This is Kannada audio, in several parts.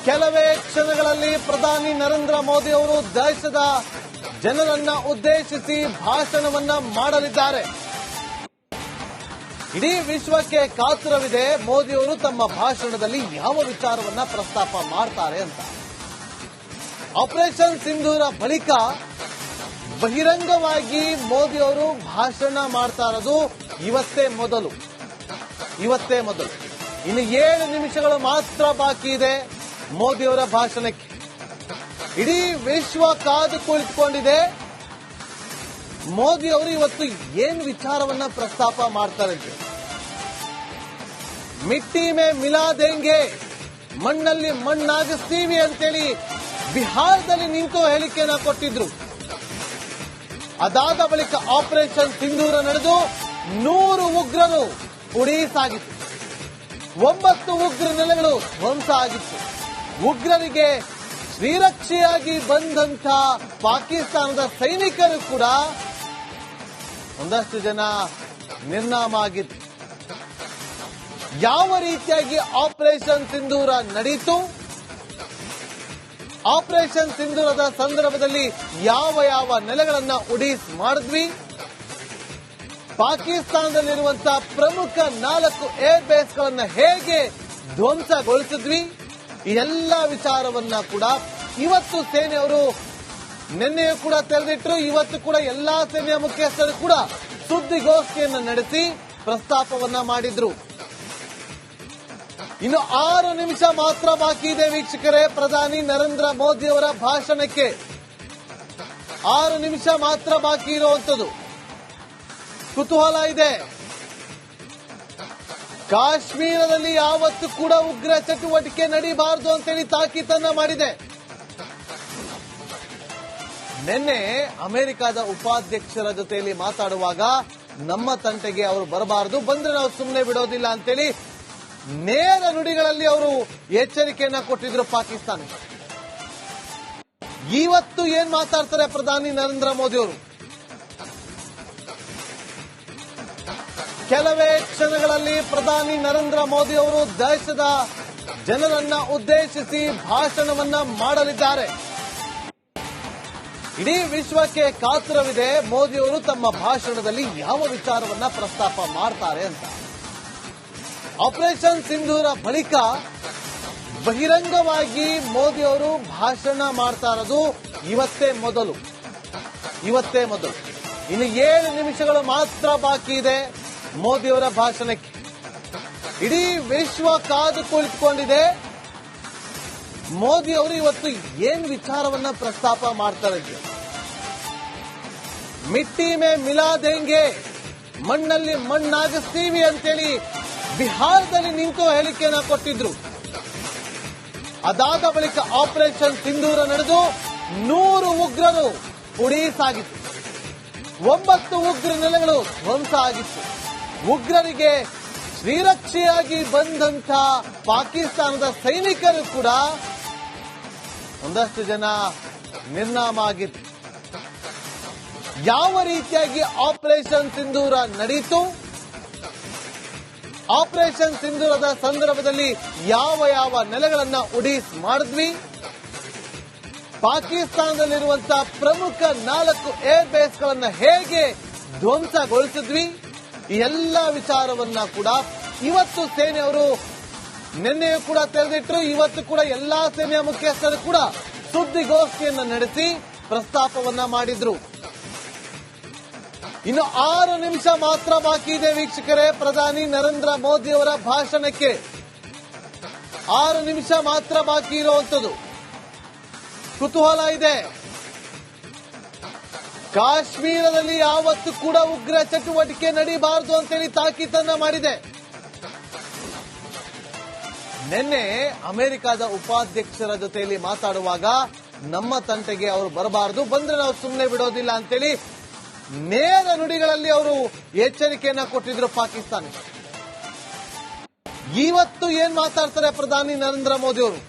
ಕೆಲವೇ ಕ್ಷಣಗಳಲ್ಲಿ ಪ್ರಧಾನಿ ನರೇಂದ್ರ ಮೋದಿ ಅವರು ದೇಶದ ಜನರನ್ನ ಉದ್ದೇಶಿಸಿ ಭಾಷಣವನ್ನ ಮಾಡಲಿದ್ದಾರೆ. ಇಡೀ ವಿಶ್ವಕ್ಕೆ ಕಾತುರವಿದೆ ಮೋದಿ ಅವರು ತಮ್ಮ ಭಾಷಣದಲ್ಲಿ ಯಾವ ವಿಚಾರವನ್ನ ಪ್ರಸ್ತಾಪ ಮಾಡ್ತಾರೆ ಅಂತ. ಆಪರೇಷನ್ ಸಿಂಧೂರ ಬಳಿಕ ಬಹಿರಂಗವಾಗಿ ಮೋದಿ ಅವರು ಭಾಷಣ ಮಾಡ್ತಾ ಇರೋದು ಇವತ್ತೇ ಮೊದಲು. ಇನ್ನು 7 ನಿಮಿಷಗಳು ಮಾತ್ರ ಬಾಕಿ ಇದೆ ಮೋದಿ ಅವರ ಭಾಷಣಕ್ಕೆ. ಇಡೀ ವಿಶ್ವ ಕಾದು ಕುಳಿತುಕೊಂಡಿದೆ ಮೋದಿ ಅವರು ಇವತ್ತು ಏನ್ ವಿಚಾರವನ್ನ ಪ್ರಸ್ತಾಪ ಮಾಡ್ತಾರೆ. ಮಿಟ್ಟಿ ಮೇ ಮಿಲಾ ದೇಂಗೆ, ಮಣ್ಣಲ್ಲಿ ಮಣ್ಣಾಗಿಸ್ತೀವಿ ಅಂತೇಳಿ ಬಿಹಾರದಲ್ಲಿ ನಿಂತು ಹೇಳಿಕೆಯನ್ನ ಕೊಟ್ಟಿದ್ರು. ಅದಾದ ಬಳಿಕ ಆಪರೇಷನ್ ಸಿಂಧೂರ ನಡೆದು 100 ಉಗ್ರರು ಉಡಿ ಸಾಗಿತ್ತು. 9 ಉಗ್ರ ನೆಲೆಗಳು ಧ್ವಂಸ ಆಗಿತ್ತು. ಉಗ್ರರಿಗೆ ಶ್ರೀರಕ್ಷೆಯಾಗಿ ಬಂದಂತ ಪಾಕಿಸ್ತಾನದ ಸೈನಿಕರು ಕೂಡ ಒಂದಷ್ಟು ಜನ ನಿರ್ನಾಮ ಆಗಿತ್ತು. ಯಾವ ರೀತಿಯಾಗಿ ಆಪರೇಷನ್ ಸಿಂಧೂರ ನಡೀತು, ಆಪರೇಷನ್ ಸಿಂಧೂರದ ಸಂದರ್ಭದಲ್ಲಿ ಯಾವ ನೆಲೆಗಳನ್ನ ಉಡೀಸ್ ಮಾಡಿದ್ವಿ, ಪಾಕಿಸ್ತಾನದಲ್ಲಿರುವಂತಹ ಪ್ರಮುಖ 4 ಏರ್ ಬೇಸ್ಗಳನ್ನ ಹೇಗೆ ಧ್ವಂಸಗೊಳಿಸಿದ್ವಿ, ಈ ಎಲ್ಲ ವಿಚಾರವನ್ನ ಕೂಡ ಇವತ್ತು ಸೇನೆಯವರು ನಿನ್ನೆಯೂ ಕೂಡ ತೆರೆದಿಟ್ಟರು. ಇವತ್ತು ಕೂಡ ಎಲ್ಲಾ ಸೇನೆಯ ಮುಖ್ಯಸ್ಥರು ಕೂಡ ಸುದ್ದಿಗೋಷ್ಠಿಯನ್ನು ನಡೆಸಿ ಪ್ರಸ್ತಾಪವನ್ನ ಮಾಡಿದ್ರು. ಇನ್ನು 6 ನಿಮಿಷ ಮಾತ್ರ ಬಾಕಿ ಇದೆ ವೀಕ್ಷಕರೇ ಪ್ರಧಾನಿ ನರೇಂದ್ರ ಮೋದಿ ಅವರ ಭಾಷಣಕ್ಕೆ. 6 ನಿಮಿಷ ಮಾತ್ರ ಬಾಕಿ ಇರುವಂತದ್ದು. ಕುತೂಹಲ ಇದೆ. ಕಾಶ್ಮೀರದಲ್ಲಿ ಯಾವತ್ತೂ ಕೂಡ ಉಗ್ರ ಚಟುವಟಿಕೆ ನಡೀಬಾರದು ಅಂತೇಳಿ ತಾಕೀತನ್ನ ಮಾಡಿದೆ. ನಿನ್ನೆ ಅಮೆರಿಕದ ಉಪಾಧ್ಯಕ್ಷರ ಜೊತೆಯಲ್ಲಿ ಮಾತಾಡುವಾಗ ನಮ್ಮ ತಂಟೆಗೆ ಅವರು ಬರಬಾರದು, ಬಂದ್ರೆ ನಾವು ಸುಮ್ಮನೆ ಬಿಡೋದಿಲ್ಲ ಅಂತೇಳಿ ನೇರ ನುಡಿಗಳಲ್ಲಿ ಅವರು ಎಚ್ಚರಿಕೆಯನ್ನ ಕೊಟ್ಟಿದ್ರು ಪಾಕಿಸ್ತಾನ. ಇವತ್ತು ಏನ್ ಮಾತಾಡ್ತಾರೆ ಪ್ರಧಾನಿ ನರೇಂದ್ರ ಮೋದಿ ಅವರು? ಕೆಲವೇ ಕ್ಷಣಗಳಲ್ಲಿ ಪ್ರಧಾನಿ ನರೇಂದ್ರ ಮೋದಿ ಅವರು ದೇಶದ ಜನರನ್ನ ಉದ್ದೇಶಿಸಿ ಭಾಷಣವನ್ನ ಮಾಡಲಿದ್ದಾರೆ. ಇಡೀ ವಿಶ್ವಕ್ಕೆ ಕಾತುರವಿದೆ ಮೋದಿ ಅವರು ತಮ್ಮ ಭಾಷಣದಲ್ಲಿ ಯಾವ ವಿಚಾರವನ್ನ ಪ್ರಸ್ತಾಪ ಮಾಡ್ತಾರೆ ಅಂತ. ಆಪರೇಷನ್ ಸಿಂಧೂರ ಬಳಿಕ ಬಹಿರಂಗವಾಗಿ ಮೋದಿ ಅವರು ಭಾಷಣ ಮಾಡ್ತಾ ಇರೋದು ಇವತ್ತೇ ಮೊದಲು. ಇನ್ನು 7 ನಿಮಿಷಗಳು ಮಾತ್ರ ಬಾಕಿ ಇದೆ ಮೋದಿ ಅವರ ಭಾಷಣಕ್ಕೆ. ಇಡೀ ವಿಶ್ವ ಕಾದು ಕುಳಿತುಕೊಂಡಿದೆ ಮೋದಿ ಅವರು ಇವತ್ತು ಏನ್ ವಿಚಾರವನ್ನ ಪ್ರಸ್ತಾಪ ಮಾಡ್ತಾರೆ. ಮಿಟ್ಟಿ ಮೇ ಮಿಲಾ ದೇಂಗೆ, ಮಣ್ಣಲ್ಲಿ ಮಣ್ಣಾಗಿಸ್ತೀವಿ ಅಂತೇಳಿ ಬಿಹಾರದಲ್ಲಿ ನಿಂತು ಹೇಳಿಕೆಯನ್ನ ಕೊಟ್ಟಿದ್ರು. ಅದಾದ ಬಳಿಕ ಆಪರೇಷನ್ ಸಿಂಧೂರ ನಡೆದು 100 ಉಗ್ರರು ಉಡಿ ಸಾಗಿತ್ತು. 9 ಉಗ್ರ ನೆಲೆಗಳು ಧ್ವಂಸ ಆಗಿತ್ತು. ಉಗ್ರರಿಗೆ ಶ್ರೀರಕ್ಷೆಯಾಗಿ ಬಂದಂತ ಪಾಕಿಸ್ತಾನದ ಸೈನಿಕರು ಕೂಡ ಒಂದಷ್ಟು ಜನ ನಿರ್ನಾಮ ಆಗಿತ್ತು. ಯಾವ ರೀತಿಯಾಗಿ ಆಪರೇಷನ್ ಸಿಂಧೂರ ನಡೀತು, ಆಪರೇಷನ್ ಸಿಂಧೂರದ ಸಂದರ್ಭದಲ್ಲಿ ಯಾವ ನೆಲೆಗಳನ್ನ ಉಡೀಸ್ ಮಾಡಿದ್ವಿ, ಪಾಕಿಸ್ತಾನದಲ್ಲಿರುವಂತಹ ಪ್ರಮುಖ 4 ಏರ್ ಬೇಸ್ಗಳನ್ನ ಹೇಗೆ ಧ್ವಂಸಗೊಳಿಸಿದ್ವಿ, ಈ ಎಲ್ಲ ವಿಚಾರವನ್ನ ಕೂಡ ಇವತ್ತು ಸೇನೆಯವರು ನಿನ್ನೆಯೂ ಕೂಡ ತೆರೆದಿಟ್ಟರು. ಇವತ್ತು ಕೂಡ ಎಲ್ಲಾ ಸೇನೆಯ ಮುಖ್ಯಸ್ಥರು ಕೂಡ ಸುದ್ದಿಗೋಷ್ಠಿಯನ್ನು ನಡೆಸಿ ಪ್ರಸ್ತಾಪವನ್ನ ಮಾಡಿದ್ರು. ಇನ್ನು 6 ನಿಮಿಷ ಮಾತ್ರ ಬಾಕಿ ಇದೆ ವೀಕ್ಷಕರೇ ಪ್ರಧಾನಿ ನರೇಂದ್ರ ಮೋದಿ ಅವರ ಭಾಷಣಕ್ಕೆ. 6 ನಿಮಿಷ ಮಾತ್ರ ಬಾಕಿ ಇರುವಂತದ್ದು. ಕುತೂಹಲ ಇದೆ. ಕಾಶ್ಮೀರದಲ್ಲಿ ಯಾವತ್ತೂ ಕೂಡ ಉಗ್ರ ಚಟುವಟಿಕೆ ನಡೀಬಾರದು ಅಂತೇಳಿ ತಾಕೀತನ್ನ ಮಾಡಿದೆ. ನಿನ್ನೆ ಅಮೆರಿಕದ ಉಪಾಧ್ಯಕ್ಷರ ಜೊತೆಯಲ್ಲಿ ಮಾತಾಡುವಾಗ ನಮ್ಮ ತಂಟೆಗೆ ಅವರು ಬರಬಾರದು, ಬಂದ್ರೆ ನಾವು ಸುಮ್ಮನೆ ಬಿಡೋದಿಲ್ಲ ಅಂತೇಳಿ ನೇರ ನುಡಿಗಳಲ್ಲಿ ಅವರು ಎಚ್ಚರಿಕೆಯನ್ನ ಕೊಟ್ಟಿದ್ರು ಪಾಕಿಸ್ತಾನ. ಇವತ್ತು ಏನ್ ಮಾತಾಡ್ತಾರೆ ಪ್ರಧಾನಿ ನರೇಂದ್ರ ಮೋದಿ ಅವರು?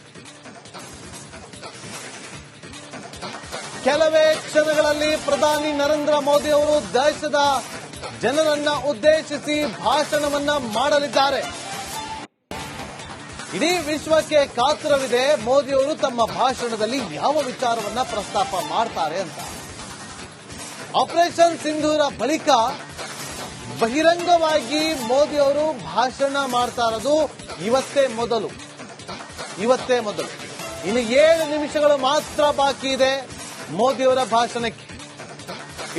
ಕೆಲವೇ ಕ್ಷಣಗಳಲ್ಲಿ ಪ್ರಧಾನಿ ನರೇಂದ್ರ ಮೋದಿ ಅವರು ದೇಶದ ಜನರನ್ನ ಉದ್ದೇಶಿಸಿ ಭಾಷಣವನ್ನ ಮಾಡಲಿದ್ದಾರೆ. ಇಡೀ ವಿಶ್ವಕ್ಕೆ ಕಾತರವಿದೆ ಮೋದಿಯವರು ತಮ್ಮ ಭಾಷಣದಲ್ಲಿ ಯಾವ ವಿಚಾರವನ್ನ ಪ್ರಸ್ತಾಪ ಮಾಡ್ತಾರೆ ಅಂತ. ಆಪರೇಷನ್ ಸಿಂಧೂರ ಬಳಿಕ ಬಹಿರಂಗವಾಗಿ ಮೋದಿಯವರು ಭಾಷಣ ಮಾಡ್ತಾ ಇರೋದು ಇವತ್ತೇ ಮೊದಲು. ಇನ್ನು 7 ನಿಮಿಷಗಳು ಮಾತ್ರ ಬಾಕಿ ಇದೆ ಮೋದಿಯವರ ಭಾಷಣಕ್ಕೆ.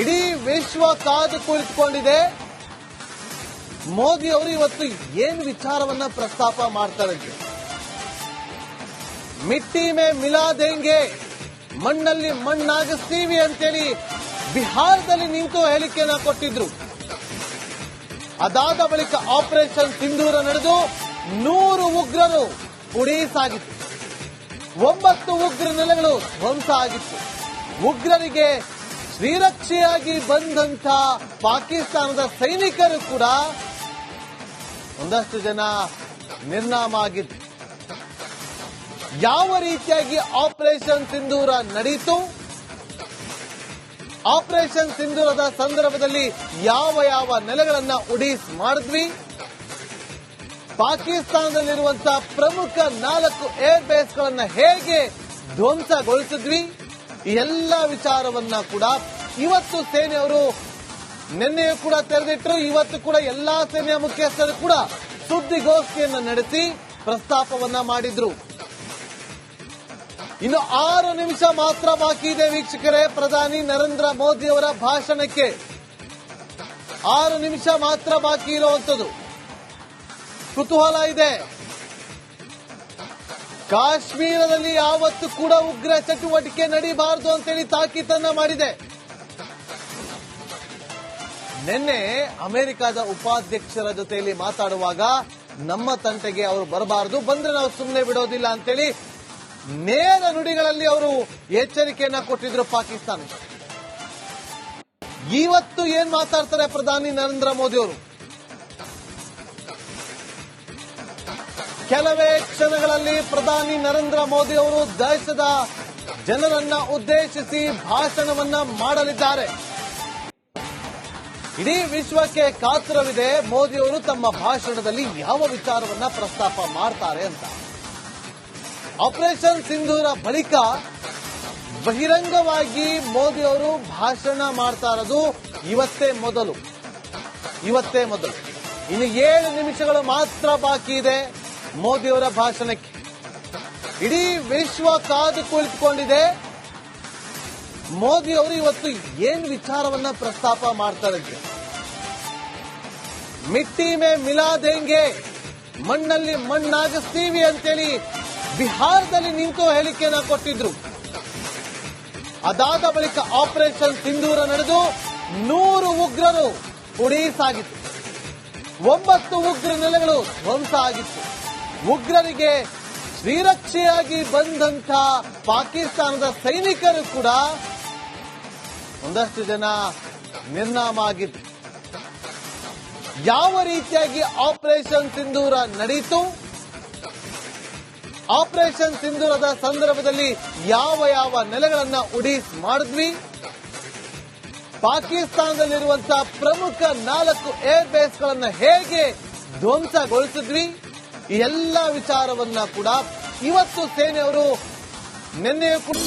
ಇಡೀ ವಿಶ್ವ ಕಾದು ಕುಳಿತುಕೊಂಡಿದೆ ಮೋದಿ ಅವರು ಇವತ್ತು ಏನು ವಿಚಾರವನ್ನ ಪ್ರಸ್ತಾಪ ಮಾಡ್ತಾರೆ. ಮಿಟ್ಟಿ ಮೇ ಮಿಲಾ ದೇಂಗೆ, ಮಣ್ಣಲ್ಲಿ ಮಣ್ಣಾಗಿಸ್ತೀವಿ ಅಂತೇಳಿ ಬಿಹಾರದಲ್ಲಿ ನಿಂತು ಹೇಳಿಕೆಯನ್ನ ಕೊಟ್ಟಿದ್ರು. ಅದಾದ ಬಳಿಕ ಆಪರೇಷನ್ ಸಿಂಧೂರ ನಡೆದು 100 ಉಗ್ರರು ಪುಡಿ ಸಾಗಿತ್ತು. 9 ಉಗ್ರ ನೆಲೆಗಳು ಧ್ವಂಸ ಆಗಿತ್ತು. ಉಗ್ರರಿಗೆ ಶ್ರೀರಕ್ಷೆಯಾಗಿ ಬಂದಂತ ಪಾಕಿಸ್ತಾನದ ಸೈನಿಕರು ಕೂಡ ಒಂದಷ್ಟು ಜನ ನಿರ್ನಾಮ ಆಗಿತ್ತು. ಯಾವ ರೀತಿಯಾಗಿ ಆಪರೇಷನ್ ಸಿಂಧೂರ ನಡೆಯಿತು, ಆಪರೇಷನ್ ಸಿಂಧೂರದ ಸಂದರ್ಭದಲ್ಲಿ ಯಾವ ನೆಲೆಗಳನ್ನ ಉಡೀಸ್ ಮಾಡಿದ್ವಿ, ಪಾಕಿಸ್ತಾನದಲ್ಲಿರುವಂತಹ ಪ್ರಮುಖ 4 ಏರ್ ಬೇಸ್ಗಳನ್ನ ಹೇಗೆ ಧ್ವಂಸಗೊಳಿಸಿದ್ವಿ, ಈ ಎಲ್ಲ ವಿಚಾರವನ್ನ ಕೂಡ ಇವತ್ತು ಸೇನೆಯವರು ನಿನ್ನೆಯೂ ಕೂಡ ತೆರೆದಿಟ್ಟರು. ಇವತ್ತು ಕೂಡ ಎಲ್ಲಾ ಸೇನೆಯ ಮುಖ್ಯಸ್ಥರು ಕೂಡ ಸುದ್ದಿಗೋಷ್ಠಿಯನ್ನು ನಡೆಸಿ ಪ್ರಸ್ತಾಪವನ್ನ ಮಾಡಿದ್ರು. ಇನ್ನು 6 ನಿಮಿಷ ಮಾತ್ರ ಬಾಕಿ ಇದೆ ವೀಕ್ಷಕರೇ ಪ್ರಧಾನಿ ನರೇಂದ್ರ ಮೋದಿ ಅವರ ಭಾಷಣಕ್ಕೆ. 6 ನಿಮಿಷ ಮಾತ್ರ ಬಾಕಿ ಇರುವಂತದ್ದು. ಕುತೂಹಲ ಇದೆ. ಕಾಶ್ಮೀರದಲ್ಲಿ ಯಾವತ್ತೂ ಕೂಡ ಉಗ್ರ ಚಟುವಟಿಕೆ ನಡೀಬಾರದು ಅಂತೇಳಿ ತಾಕೀತನ್ನ ಮಾಡಿದೆ. ನಿನ್ನೆ ಅಮೆರಿಕದ ಉಪಾಧ್ಯಕ್ಷರ ಜೊತೆಯಲ್ಲಿ ಮಾತಾಡುವಾಗ ನಮ್ಮ ತಂಟೆಗೆ ಅವರು ಬರಬಾರದು, ಬಂದ್ರೆ ನಾವು ಸುಮ್ಮನೆ ಬಿಡೋದಿಲ್ಲ ಅಂತೇಳಿ ನೇರ ನುಡಿಗಳಲ್ಲಿ ಅವರು ಎಚ್ಚರಿಕೆಯನ್ನ ಕೊಟ್ಟಿದ್ರು ಪಾಕಿಸ್ತಾನ. ಇವತ್ತು ಏನ್ ಮಾತಾಡ್ತಾರೆ ಪ್ರಧಾನಿ ನರೇಂದ್ರ ಮೋದಿ ಅವರು? ಕೆಲವೇ ಕ್ಷಣಗಳಲ್ಲಿ ಪ್ರಧಾನಿ ನರೇಂದ್ರ ಮೋದಿ ಅವರು ದೇಶದ ಜನರನ್ನ ಉದ್ದೇಶಿಸಿ ಭಾಷಣವನ್ನ ಮಾಡಲಿದ್ದಾರೆ. ಇಡೀ ವಿಶ್ವಕ್ಕೆ ಕಾತರವಿದೆ ಮೋದಿಯವರು ತಮ್ಮ ಭಾಷಣದಲ್ಲಿ ಯಾವ ವಿಚಾರವನ್ನ ಪ್ರಸ್ತಾಪ ಮಾಡ್ತಾರೆ ಅಂತ. ಆಪರೇಷನ್ ಸಿಂಧೂರ ಬಳಿಕ ಬಹಿರಂಗವಾಗಿ ಮೋದಿಯವರು ಭಾಷಣ ಮಾಡ್ತಾ ಇರೋದು ಇವತ್ತೇ ಮೊದಲು. ಇನ್ನು 7 ನಿಮಿಷಗಳು ಮಾತ್ರ ಬಾಕಿ ಇದೆ ಮೋದಿಯವರ ಭಾಷಣಕ್ಕೆ. ಇಡೀ ವಿಶ್ವ ಕಾದು ಕುಳಿತುಕೊಂಡಿದೆ ಮೋದಿಯವರು ಇವತ್ತು ಏನು ವಿಚಾರವನ್ನ ಪ್ರಸ್ತಾಪ ಮಾಡ್ತಾರೆ. ಮಿಟ್ಟಿ ಮೇ ಮಿಲಾ ದೇಂಗೆ, ಮಣ್ಣಲ್ಲಿ ಮಣ್ಣಾಗಿಸ್ತೀವಿ ಅಂತೇಳಿ ಬಿಹಾರದಲ್ಲಿ ನಿಂತು ಹೇಳಿಕೆಯನ್ನ ಕೊಟ್ಟಿದ್ರು. ಅದಾದ ಬಳಿಕ ಆಪರೇಷನ್ ಸಿಂಧೂರ ನಡೆದು 100 ಉಗ್ರರು ಪುಡಿ ಸಾಗಿತ್ತು. 9 ಉಗ್ರ ನೆಲೆಗಳು ಧ್ವಂಸ ಆಗಿತ್ತು. ಉಗ್ರರಿಗೆ ಶ್ರೀರಕ್ಷೆಯಾಗಿ ಬಂದಂತ ಪಾಕಿಸ್ತಾನದ ಸೈನಿಕರು ಕೂಡ ಒಂದಷ್ಟು ಜನ ನಿರ್ನಾಮ ಆಗಿತ್ತು. ಯಾವ ರೀತಿಯಾಗಿ ಆಪರೇಷನ್ ಸಿಂಧೂರ ನಡೆಯಿತು, ಆಪರೇಷನ್ ಸಿಂಧೂರದ ಸಂದರ್ಭದಲ್ಲಿ ಯಾವ ನೆಲೆಗಳನ್ನ ಉಡೀಸ್ ಮಾಡಿದ್ವಿ, ಪಾಕಿಸ್ತಾನದಲ್ಲಿರುವಂತಹ ಪ್ರಮುಖ 4 ಏರ್ ಬೇಸ್ಗಳನ್ನ ಹೇಗೆ ಧ್ವಂಸಗೊಳಿಸಿದ್ವಿ, ಈ ಎಲ್ಲ ವಿಚಾರವನ್ನ ಕೂಡ ಇವತ್ತು ಸೇನೆಯವರು ನಿನ್ನೆಯೂ ಕೂಡ